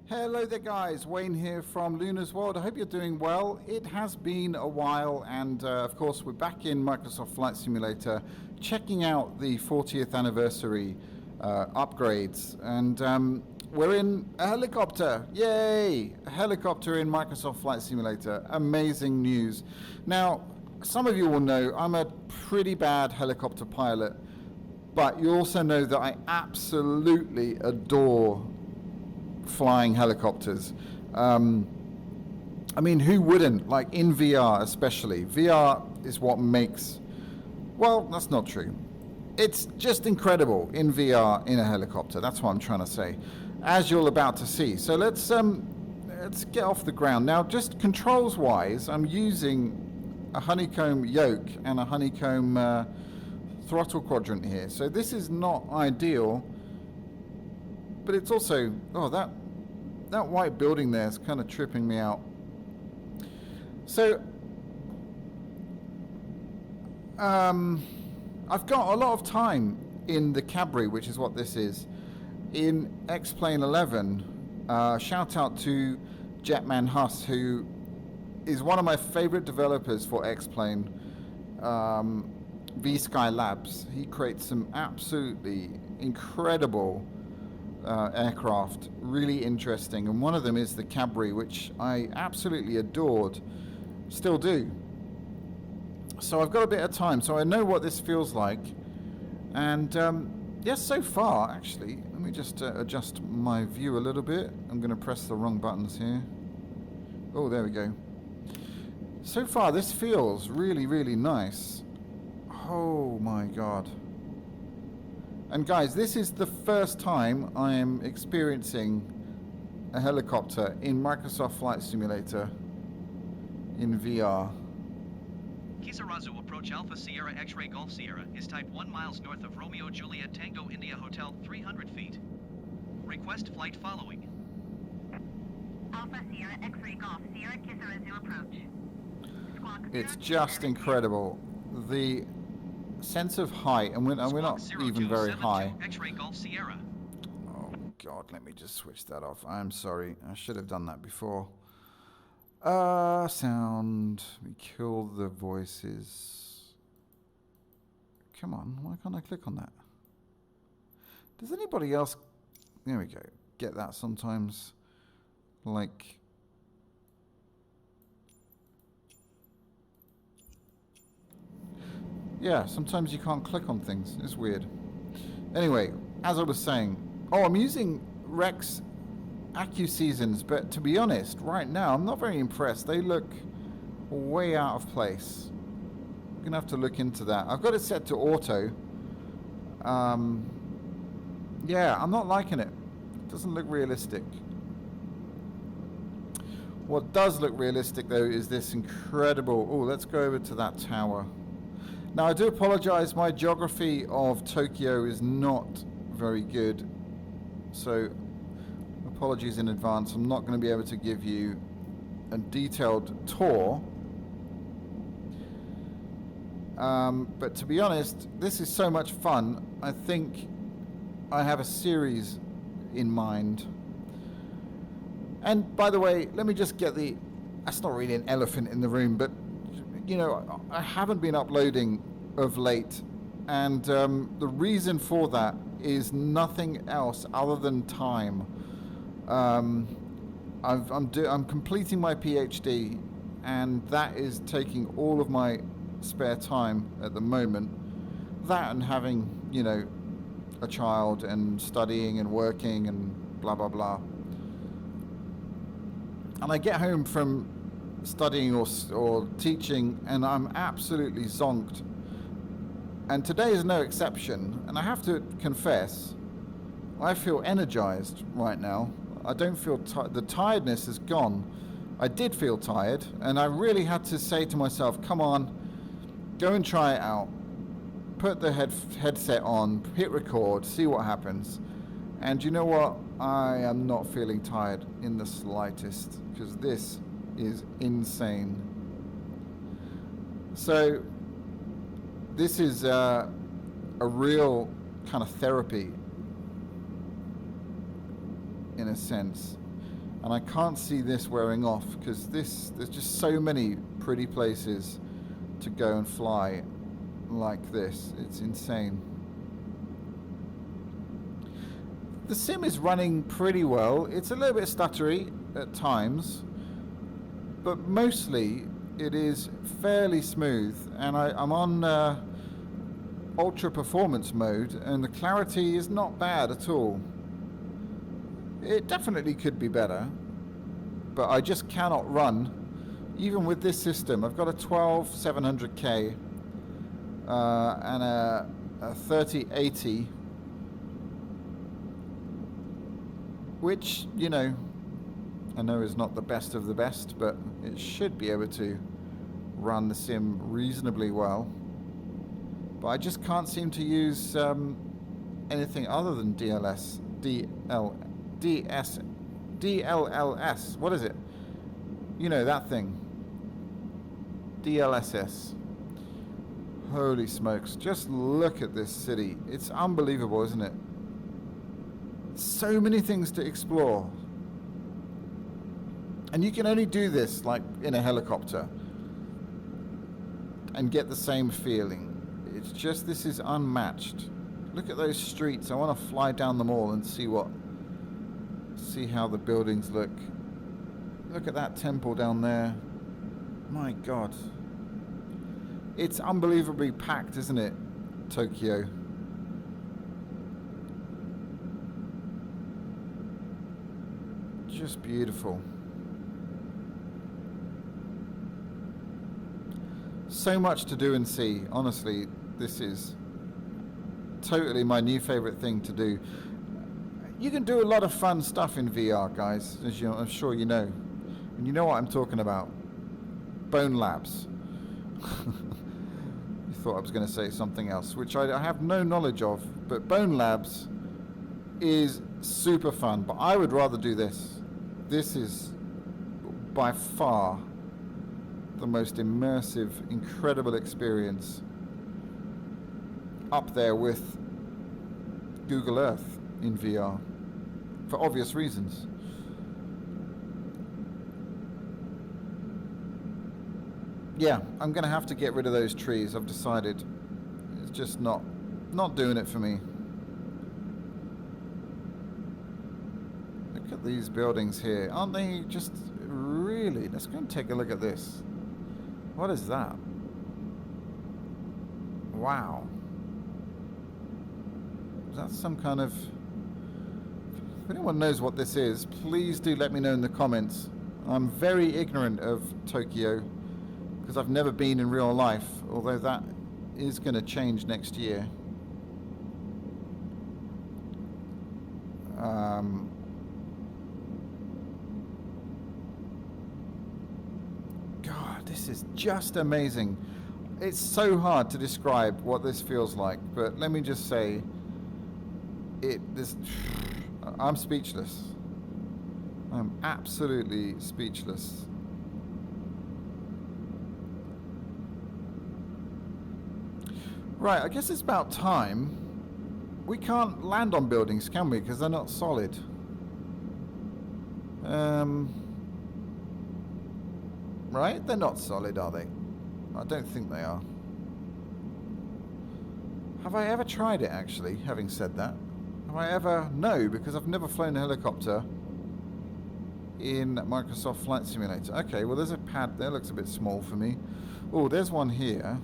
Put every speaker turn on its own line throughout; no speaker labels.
Hello there guys, Wayne here from Luna's World. I hope you're doing well. It has been a while and of course we're back in Microsoft Flight Simulator checking out the 40th anniversary upgrades, and we're in a helicopter. Yay! A helicopter in Microsoft Flight Simulator. Amazing news. Now, some of you will know I'm a pretty bad helicopter pilot, but you also know that I absolutely adore flying helicopters. I mean, who wouldn't? Like in VR especially. VR is what makes, well, that's not true. It's just incredible in VR in a helicopter. That's what I'm trying to say, as you're about to see. So let's get off the ground. Now, just controls wise, I'm using a Honeycomb Yoke and a Honeycomb throttle quadrant here. So this is not ideal, but it's also, oh, that white building there is kind of tripping me out. So I've got a lot of time in the Cabri, which is what this is, in X-Plane 11. Shout out to Jetman Huss, who is one of my favorite developers for X-Plane, V-Sky Labs. He creates some absolutely incredible aircraft, really interesting, and one of them is the Cabri, which I absolutely adored, still do. So I've got a bit of time, so I know what this feels like, and yes, so far actually, let me just adjust my view a little bit. I'm going to press the wrong buttons here. Oh, there we go. So far this feels really, really nice. Oh my god. And guys, this is the first time I am experiencing a helicopter in Microsoft Flight Simulator in VR.
Kisarazu approach Alpha Sierra X-Ray Golf Sierra is type 1 miles north of Romeo Juliet Tango India Hotel 300 feet. Request flight following.
Alpha Sierra X-Ray Golf Sierra Kisarazu approach.
It's just incredible. The sense of height, and we're not even very high.
X-Ray Golf Sierra.
Oh god, let me just switch that off. I'm sorry, I should have done that before. Sound. We kill the voices. Come on, why can't I click on that? Does anybody else, there we go, get that sometimes? Like, yeah, sometimes you can't click on things. It's weird. Anyway, as I was saying, I'm using Rex Accu-Seasons, but to be honest, right now, I'm not very impressed. They look way out of place. I'm going to have to look into that. I've got it set to auto. Yeah, I'm not liking it. It doesn't look realistic. What does look realistic, though, is this incredible... Oh, let's go over to that tower. Now, I do apologize, my geography of Tokyo is not very good, so apologies in advance. I'm not going to be able to give you a detailed tour. But to be honest, this is so much fun. I think I have a series in mind. And by the way, let me just get the... That's not really an elephant in the room, but you know, I haven't been uploading of late, and the reason for that is nothing else other than time. I'm completing my PhD, and that is taking all of my spare time at the moment. That and having, you know, a child and studying and working and blah blah blah. And I get home from studying or teaching, and I'm absolutely zonked. And today is no exception. And I have to confess, I feel energized right now. I don't feel the tiredness is gone. I did feel tired, and I really had to say to myself, come on, go and try it out. Put the headset on, hit record, see what happens. And you know what? I am not feeling tired in the slightest, because this is insane. So this is a real kind of therapy in a sense. And I can't see this wearing off because there's just so many pretty places to go and fly like this. It's insane. The sim is running pretty well. It's a little bit stuttery at times, but mostly it is fairly smooth. And I'm on ultra performance mode, and the clarity is not bad at all. It definitely could be better, but I just cannot run. Even with this system, I've got a 12700K and a 3080, which, you know, I know is not the best of the best, but it should be able to run the sim reasonably well. But I just can't seem to use anything other than DLLS. What is it? You know, that thing. DLSS. Holy smokes. Just look at this city. It's unbelievable, isn't it? So many things to explore. And you can only do this like in a helicopter and get the same feeling. It's just, this is unmatched. Look at those streets. I want to fly down them all and see how the buildings look. Look at that temple down there. My God. It's unbelievably packed, isn't it, Tokyo? Just beautiful. So much to do and see. Honestly, this is totally my new favorite thing to do. You can do a lot of fun stuff in VR, guys, as I'm sure you know. And you know what I'm talking about. Bone Labs. You thought I was going to say something else, which I have no knowledge of. But Bone Labs is super fun. But I would rather do this. This is by far the most immersive, incredible experience. Up there with Google Earth in VR. For obvious reasons. Yeah, I'm going to have to get rid of those trees. I've decided. It's just not doing it for me. Look at these buildings here. Aren't they just really... Let's go and take a look at this. What is that? Wow. Is that some kind of... If anyone knows what this is, please do let me know in the comments. I'm very ignorant of Tokyo because I've never been in real life, although that is going to change next year. God, this is just amazing. It's so hard to describe what this feels like, but let me just say, I'm speechless. I'm absolutely speechless. Right, I guess it's about time. We can't land on buildings, can we? Because they're not solid. Right? They're not solid, are they? I don't think they are. Have I ever tried it, actually, having said that? Have I ever? No, because I've never flown a helicopter in Microsoft Flight Simulator. Okay, well, there's a pad there. Looks a bit small for me. Oh, there's one here.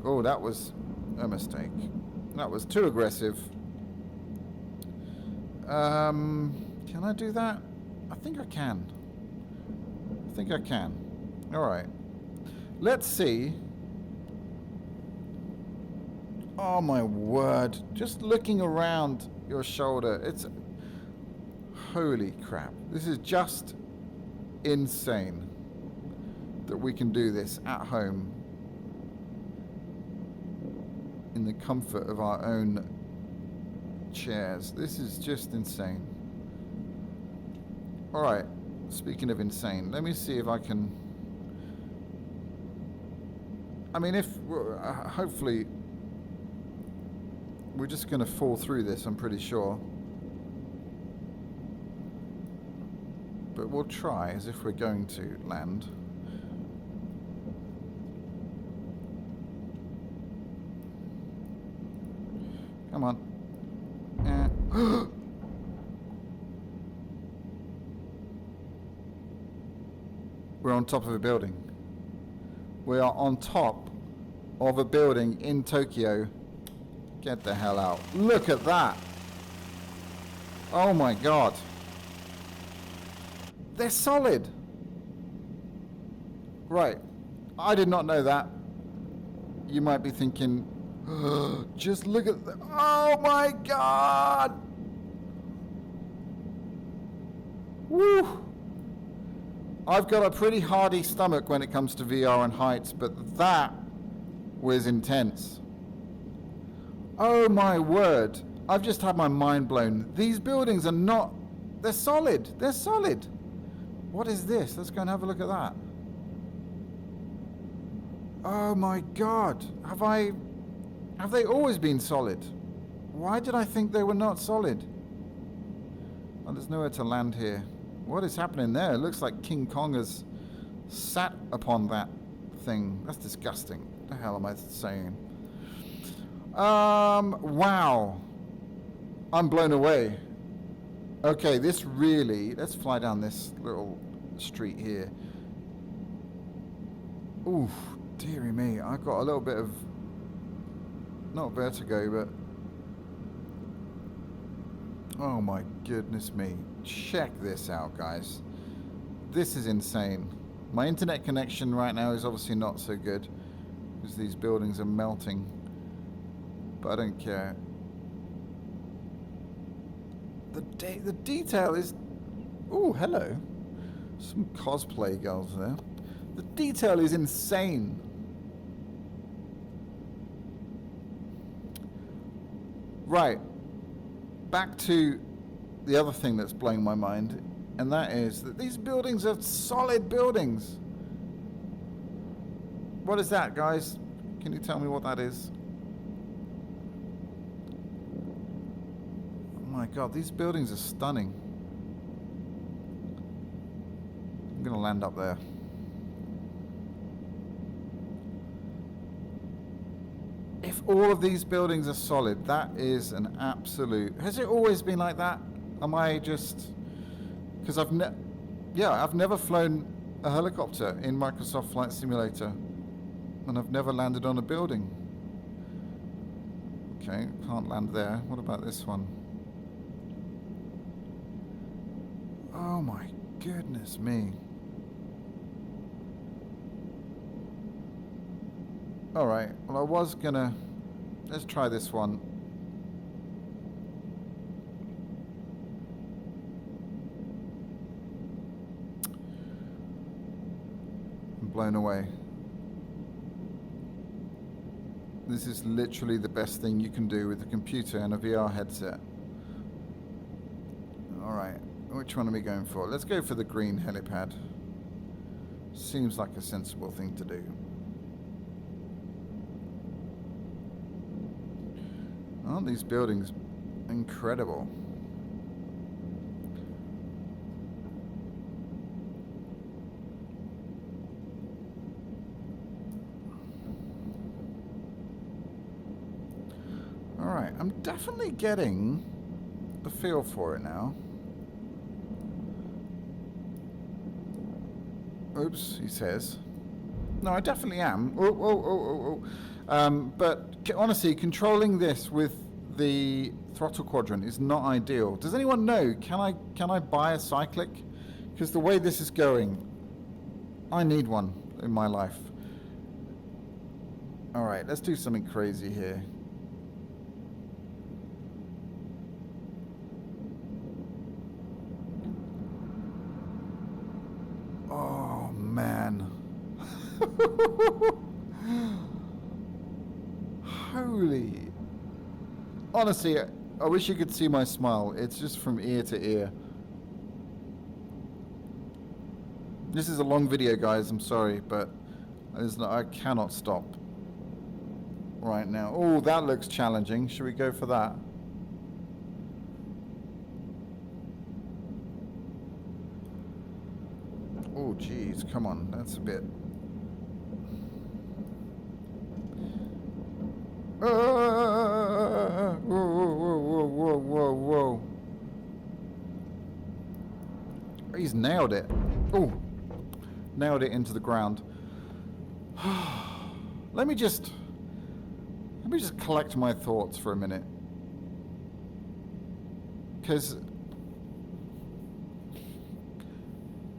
Oh, that was a mistake. That was too aggressive. Can I do that? I think I can. I think I can. All right. Let's see. Oh my word. Just looking around your shoulder. It's... Holy crap. This is just insane that we can do this at home in the comfort of our own chairs. This is just insane. All right. Speaking of insane, let me see if I can... I mean, if... hopefully... We're just going to fall through this, I'm pretty sure. but we'll try as if we're going to land. Come on. We're on top of a building. We are on top of a building in Tokyo. Get the hell out. Look at that. Oh my god. They're solid. Right. I did not know that. You might be thinking, just look at the... Oh my god. Woo. I've got a pretty hardy stomach when it comes to VR and heights, but that was intense. Oh my word. I've just had my mind blown. These buildings are not... They're solid. They're solid. What is this? Let's go and have a look at that. Oh my god. Have they always been solid? Why did I think they were not solid? Well, there's nowhere to land here. What is happening there? It looks like King Kong has sat upon that thing. That's disgusting. What the hell am I saying? Wow. I'm blown away. Okay, this really... Let's fly down this little street here. Oof, dearie me. I've got a little bit of... Not vertigo, but... Oh my goodness me. Check this out, guys. This is insane. My internet connection right now is obviously not so good because these buildings are melting. But I don't care. The detail is... Oh, hello. Some cosplay girls there. The detail is insane. Right. Back to the other thing that's blowing my mind, and that is that these buildings are solid buildings. What is that, guys? Can you tell me what that is? Oh my god, these buildings are stunning. I'm gonna land up there. If all of these buildings are solid, that is an absolute... Has it always been like that? Am I just... Because I've never flown a helicopter in Microsoft Flight Simulator. And I've never landed on a building. Okay, can't land there. What about this one? Oh my goodness me. Alright, well I was gonna... Let's try this one. I'm blown away. This is literally the best thing you can do with a computer and a VR headset. Alright, which one are we going for? Let's go for the green helipad. Seems like a sensible thing to do. Aren't these buildings incredible? Alright, I'm definitely getting the feel for it now. Oops, he says. No, I definitely am. But honestly, controlling this with the throttle quadrant is not ideal. Does anyone know? Can I buy a cyclic? Because the way this is going, I need one in my life. All right, let's do something crazy here. Oh man. Holy. Honestly, I wish you could see my smile. It's just from ear to ear. This is a long video, guys. I'm sorry, but I cannot stop right now. Oh, that looks challenging. Should we go for that? Oh, geez, come on, that's a bit... Whoa, whoa, whoa, whoa, whoa, whoa. He's nailed it. Oh, nailed it into the ground. Let me just collect my thoughts for a minute. Because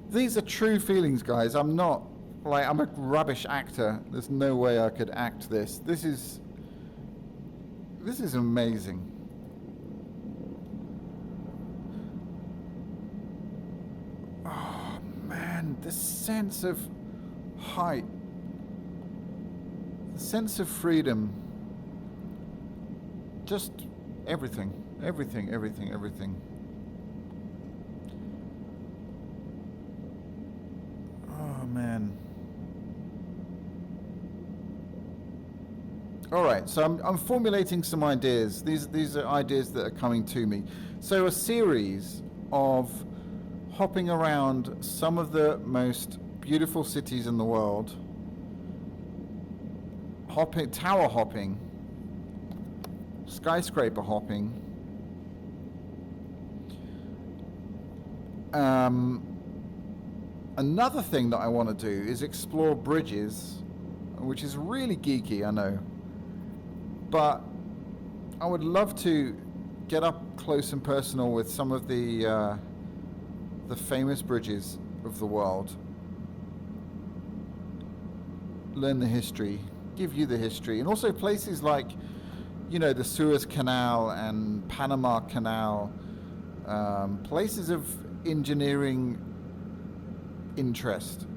these are true feelings, guys. I'm not, like, I'm a rubbish actor. There's no way I could act this. This is amazing. Oh, man, the sense of height, the sense of freedom, just everything, everything, everything, everything. Oh, man. All right, so I'm formulating some ideas. These are ideas that are coming to me. So a series of hopping around some of the most beautiful cities in the world, tower hopping, skyscraper hopping, another thing that I want to do is explore bridges, which is really geeky, I know. But I would love to get up close and personal with some of the famous bridges of the world. Learn the history, give you the history, and also places like, you know, the Suez Canal and Panama Canal, places of engineering interest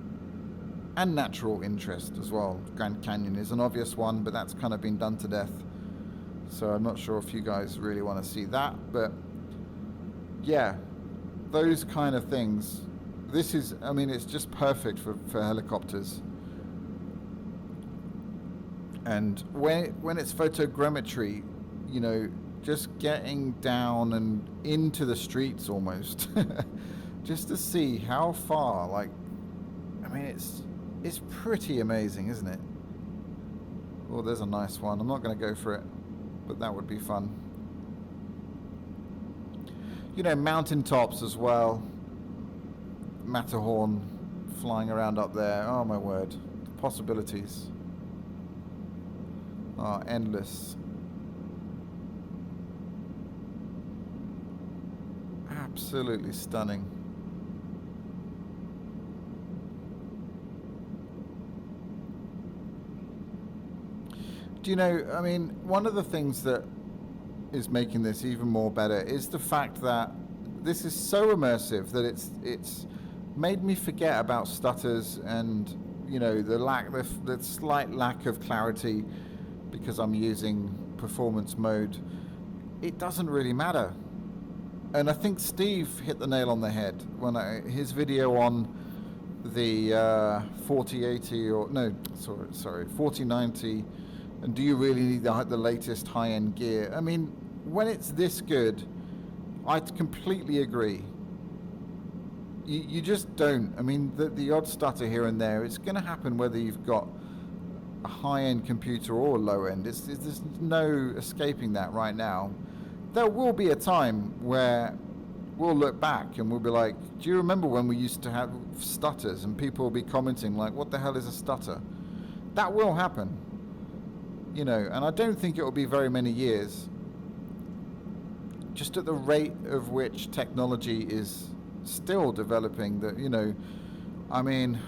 and natural interest as well. Grand Canyon is an obvious one, but that's kind of been done to death. So I'm not sure if you guys really want to see that, but yeah, those kind of things. This is, I mean, it's just perfect for helicopters. And when it's photogrammetry, you know, just getting down and into the streets almost, just to see how far, like, I mean, it's pretty amazing, isn't it? Oh, there's a nice one. I'm not going to go for it, but that would be fun. You know, mountaintops as well. Matterhorn flying around up there. Oh, my word. The possibilities are endless. Absolutely stunning. Do you know, I mean, one of the things that is making this even more better is the fact that this is so immersive that it's made me forget about stutters and, you know, the slight lack of clarity because I'm using performance mode. It doesn't really matter. And I think Steve hit the nail on the head when his video on the 4080 or no, sorry, 4090. And do you really need the latest high-end gear? I mean, when it's this good, I completely agree. You just don't. I mean, the odd stutter here and there, it's going to happen whether you've got a high-end computer or a low-end. There's no escaping that right now. There will be a time where we'll look back and we'll be like, do you remember when we used to have stutters? And people will be commenting like, what the hell is a stutter? That will happen. You know, and I don't think it will be very many years. Just at the rate of which technology is still developing, that, you know, I mean,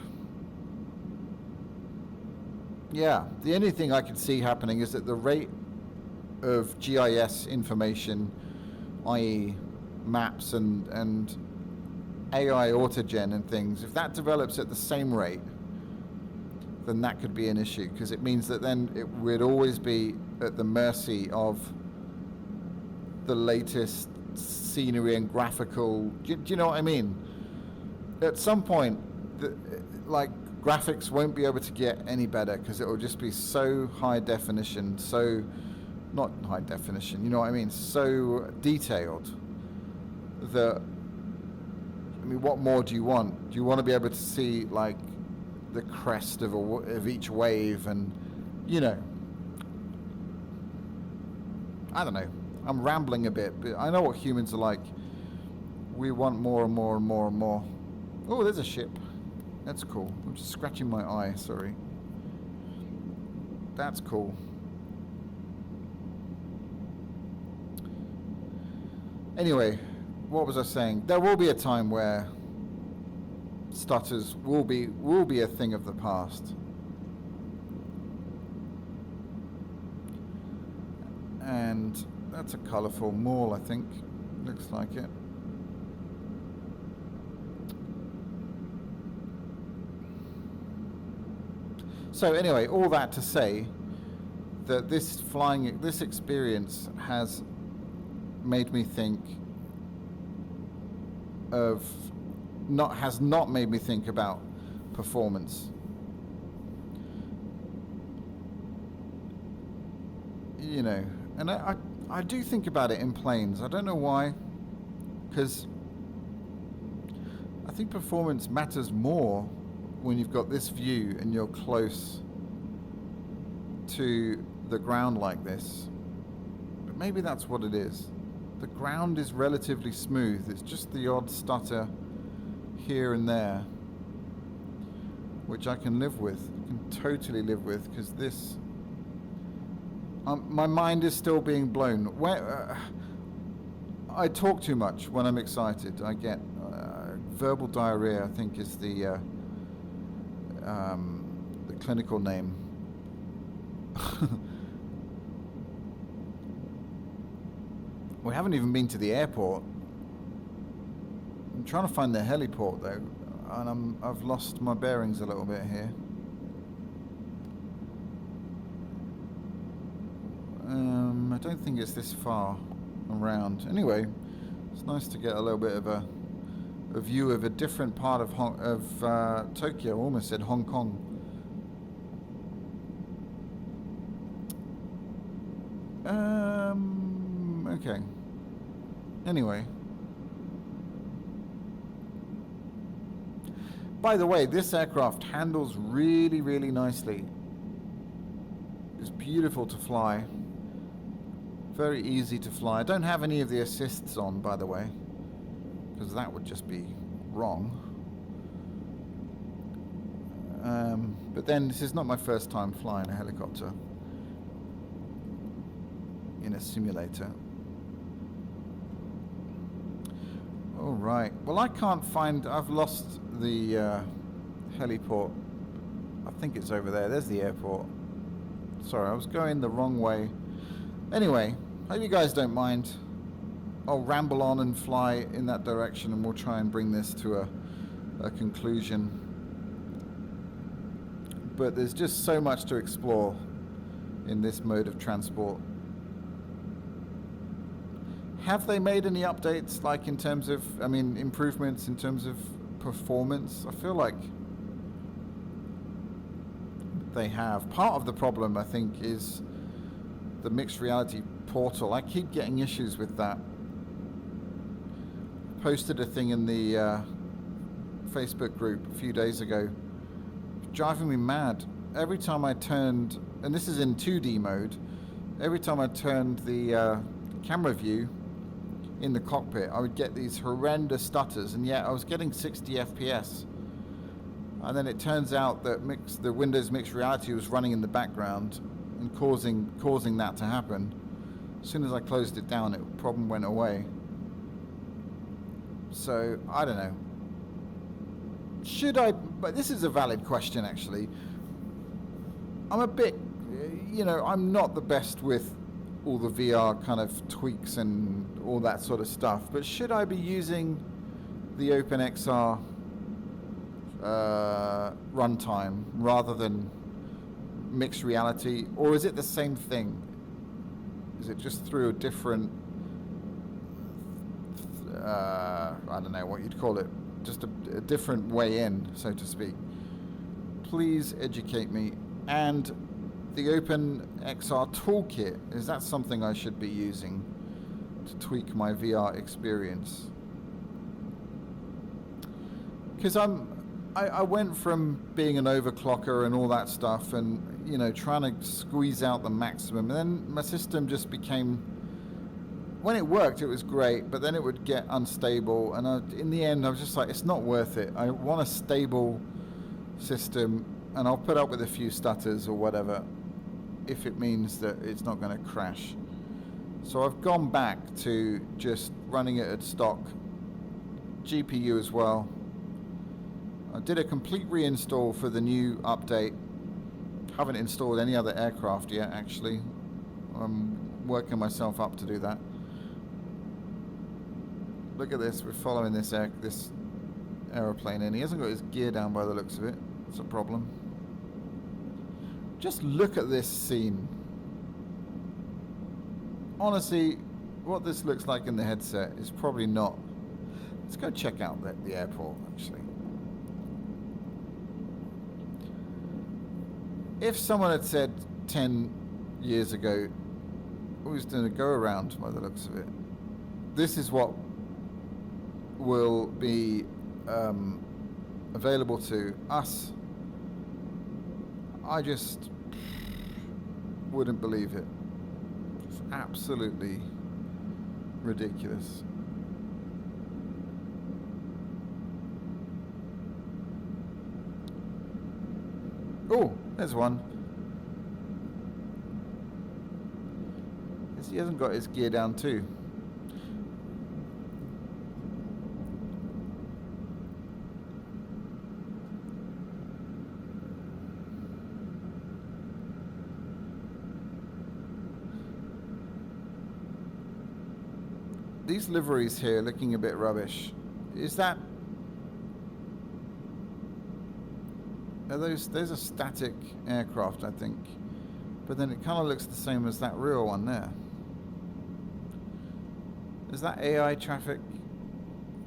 yeah, the only thing I can see happening is that the rate of GIS information, i.e. maps and AI autogen and things, if that develops at the same rate, then that could be an issue, because it means that then it would always be at the mercy of the latest scenery and graphical. Do you know what I mean? At some point, like, graphics won't be able to get any better because it will just be so high definition, so not high definition, you know what I mean, so detailed that mean, what more do you want? Do you want to be able to see like the crest of each wave, and you know, I don't know. I'm rambling a bit, but I know what humans are like. We want more and more and more and more. Oh, there's a ship. That's cool. I'm just scratching my eye, sorry. That's cool. Anyway, what was I saying? There will be a time where stutters will be a thing of the past. And that's a colourful mall, I think. Looks like it. So anyway, all that to say that this experience has made me think of has not made me think about performance. You know, and I do think about it in planes. I don't know why, because I think performance matters more when you've got this view and you're close to the ground like this. But maybe that's what it is. The ground is relatively smooth. It's just the odd stutter here and there, which I can live with. I can totally live with, because this... my mind is still being blown. I talk too much when I'm excited. I get verbal diarrhea, I think is the clinical name. We haven't even been to the airport. I'm trying to find the heliport though, and I've lost my bearings a little bit here. I don't think it's this far around. Anyway, it's nice to get a little bit of a view of a different part of Tokyo. I almost said Hong Kong. Okay. Anyway. By the way, this aircraft handles really, really nicely. It's beautiful to fly. Very easy to fly. I don't have any of the assists on, by the way, because that would just be wrong. But then this is not my first time flying a helicopter in a simulator. All right. Well, I can't find... I've lost the heliport. I think it's over there. There's the airport. Sorry, I was going the wrong way. Anyway, hope you guys don't mind. I'll ramble on and fly in that direction, and we'll try and bring this to a conclusion. But there's just so much to explore in this mode of transport. Have they made any updates, like in terms of, I mean, improvements in terms of performance? I feel like they have. Part of the problem, I think, is the mixed reality portal. I keep getting issues with that. Posted a thing in the Facebook group a few days ago. Driving me mad. Every time I turned, and this is in 2D mode, every time I turned the camera view in the cockpit, I would get these horrendous stutters, and yet I was getting 60 FPS. And then it turns out that the Windows Mixed Reality was running in the background and causing that to happen. As soon as I closed it down, the problem went away. So, I don't know. Should I... But this is a valid question, actually. I'm a bit... You know, I'm not the best with all the VR kind of tweaks and all that sort of stuff, but should I be using the OpenXR runtime rather than mixed reality, or is it the same thing? Is it just through a different I don't know what you'd call it, just a different way in, so to speak? Please educate me. And the OpenXR toolkit, is that something I should be using to tweak my VR experience? because I went from being an overclocker and all that stuff, and you know, trying to squeeze out the maximum, and then my system just became, when it worked it was great, but then it would get unstable, and in the end I was just like, it's not worth it. I want a stable system, and I'll put up with a few stutters or whatever if it means that it's not going to crash. So I've gone back to just running it at stock GPU as well. I did a complete reinstall for the new update. Haven't installed any other aircraft yet, actually. I'm working myself up to do that. Look at this, we're following this aeroplane in. He hasn't got his gear down by the looks of it. It's a problem. Just look at this scene. Honestly, what this looks like in the headset is probably not. Let's go check out the airport, actually. If someone had said 10 years ago, we was doing a go around by the looks of it, this is what will be available to us, I just wouldn't believe it. It's absolutely ridiculous. Oh, there's one. He hasn't got his gear down too. These liveries here looking a bit rubbish. Is that... There's a static aircraft, I think. But then it kind of looks the same as that real one there. Is that AI traffic?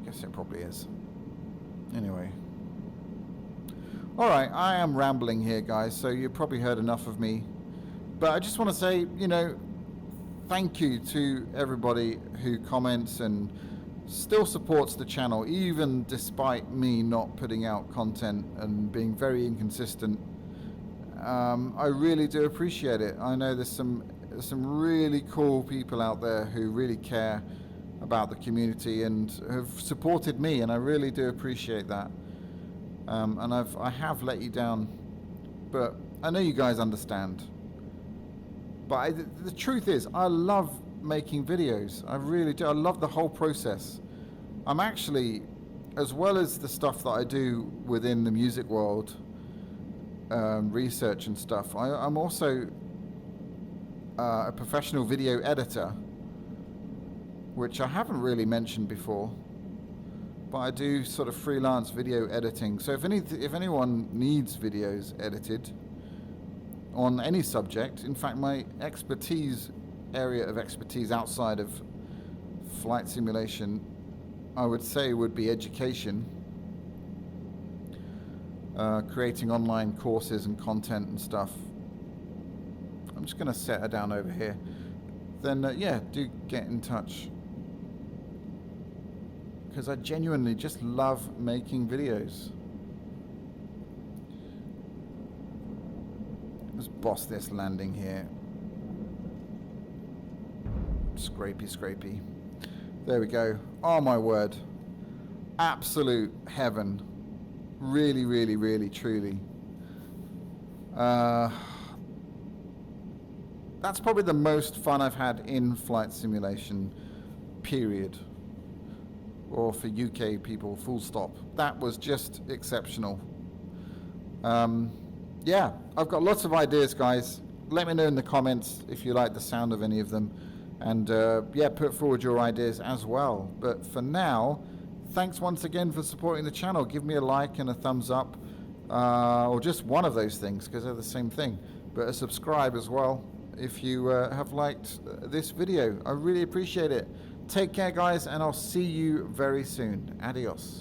I guess it probably is. Anyway. Alright, I am rambling here, guys, so you've probably heard enough of me. But I just want to say, you know, thank you to everybody who comments and still supports the channel, even despite me not putting out content and being very inconsistent. I really do appreciate it. I know there's some really cool people out there who really care about the community and have supported me, and I really do appreciate that. And I have let you down, but I know you guys understand. But the truth is, I love making videos. I really do. I love the whole process. I'm actually, as well as the stuff that I do within the music world, research and stuff, I'm also a professional video editor, which I haven't really mentioned before, but I do sort of freelance video editing. So if anyone needs videos edited on any subject, in fact my area of expertise outside of flight simulation, I would say, would be education, creating online courses and content and stuff. I'm just going to set her down over here. Then yeah, do get in touch, because I genuinely just love making videos. Let's boss this landing here. Scrapey. There we go. Oh my word. Absolute heaven. Really, really, really, truly. That's probably the most fun I've had in flight simulation, period. Or for UK people, full stop. That was just exceptional. Yeah, I've got lots of ideas, guys. Let me know in the comments if you like the sound of any of them. And yeah, put forward your ideas as well. But for now, thanks once again for supporting the channel. Give me a like and a thumbs up, or just one of those things, because they're the same thing. But a subscribe as well if you have liked this video. I really appreciate it. Take care, guys, and I'll see you very soon. Adios.